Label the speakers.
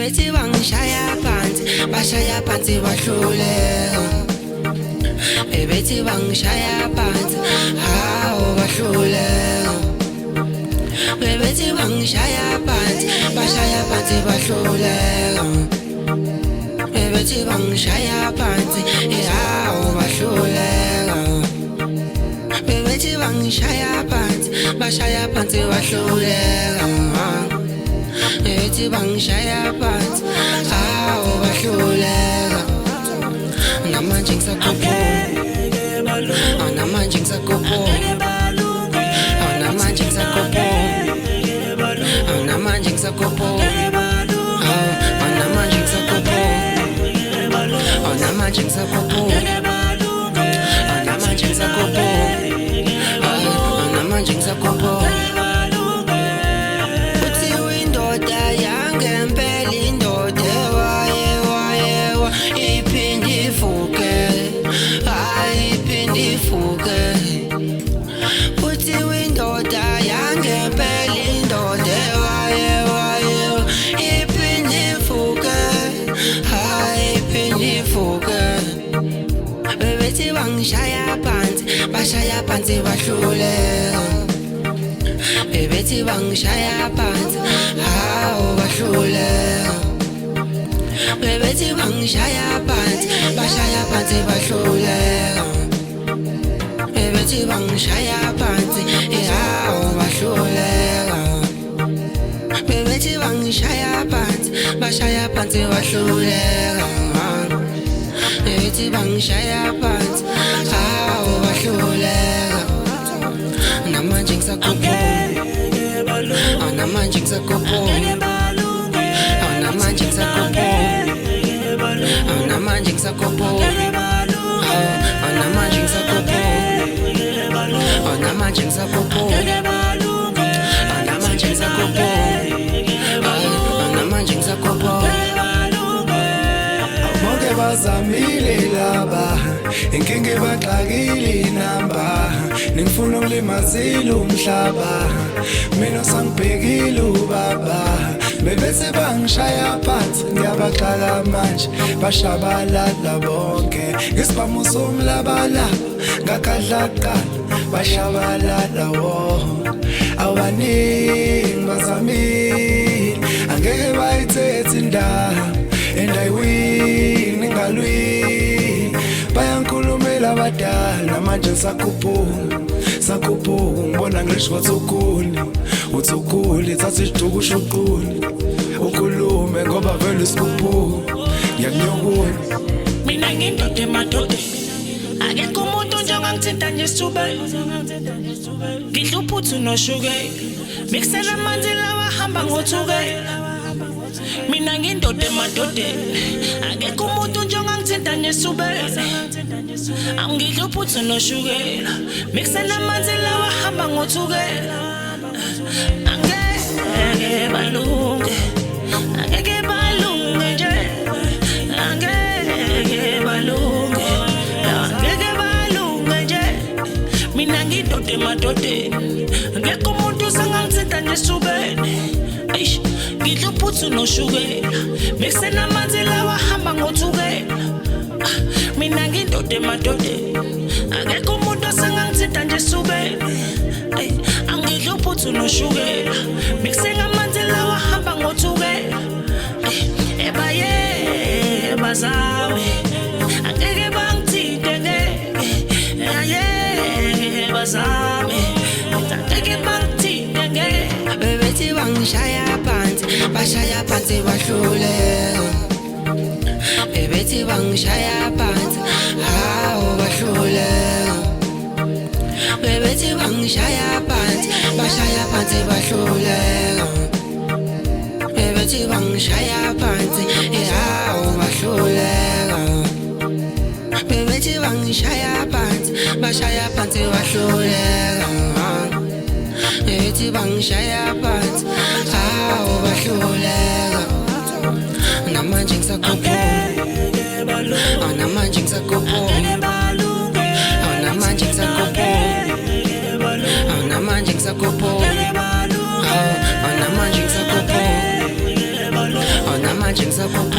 Speaker 1: bebethi bangishaya phansi bashaya phansi bahluleka bebethi bangishaya phansi hawo bahluleka bebethi bangishaya phansi bashaya phansi bahluleka bebethi bangishaya phansi hawo bahluleka bebethi bangishaya phansi bashaya phansi bahluleka bebethi bangishaya phansi hawo bahluleka namanje ngisakhuphula namanje ngisakhuphula namanje ngisakhuphula namanje ngisakhuphula namanje ngisakhuphula namanje ngisakhuphula namanje ngisakhuphula namanje ngisakhuphula bebethi bangishaya phansi bashaya phansi bahluleka bebethi bangishaya phansi hawo bahluleka bebethi bangishaya phansi bashaya phansi bahluleka bebethi bangishaya phansi hawo bahluleka bebethi bangishaya phansi bashaya phansi bahluleka bebethi bangishaya phansi hawo bahluleka namanje ngisakhuphula namanje ngisakhuphula namanje ngisakhuphula namanje ngisakhuphula namanje ngisakhuphula namanje ngisakhuphula namanje ngisakhuphula namanje ngisakhuphula
Speaker 2: bazamile laba inkinga ebaxakile inamba ningifuna ukulimazile umhlaba mina sangibhekile ubaba bebese bangishaya phansi ngiyabaxala manje bashabalala bonke ngisibhamu somlabala ngakadla kuqala bashabalala wo awaningi bazamile angeke bayithethe indaba and I win ngalwi bayangikhulumela abadala namanje sakhuphula ngibona ngisho uthukuli thatha isiduku ushuquli ukhulume ngoba vele sikhuphula ngiyakuyokuna
Speaker 3: mina ngindoda emadoda akekho umuntu njengangithinta nje isithuba ngidla uphuthu noshukela mikusela amanzi lawa hamba ngothukela mina ngindoda emadodeni akekho umuntu njengangithinta nesubela angidla uphuthu noshukela mikusela amanzi lawa hamba ngothukela angeke balunge nje angeke balunge nje mina ngindoda emadodeni akekho umuntu sangangithinta nesubela ngidla uphuthu noshukela mikusela amanzi lawa hamba ngothukela mina ngindoda emadodeni akekho umuntu osangangithinta nje isubela angidla uphuthu noshukela mikusela amanzi lawa hamba ngothukela ebaye bazame angeke bangithinte ngeke bazame angeke bangithinte ngeke
Speaker 1: bebethi bangishaya phansi bashaya phansi bahluleka bebethi bangishaya phansi hawo bahluleka bebethi bangishaya phansi bashaya phansi bahluleka bebethi bangishaya phansi hawo bahluleka bebethi bangishaya phansi bashaya phansi bahluleka bebethi bangishaya phansi hawo bahluleka namanje ngisakhuphula namanje ngisakhuphula namanje ngisakhuphula namanje ngisakhuphula namanje ngisakhuphula namanje namanje ngisakukhumbula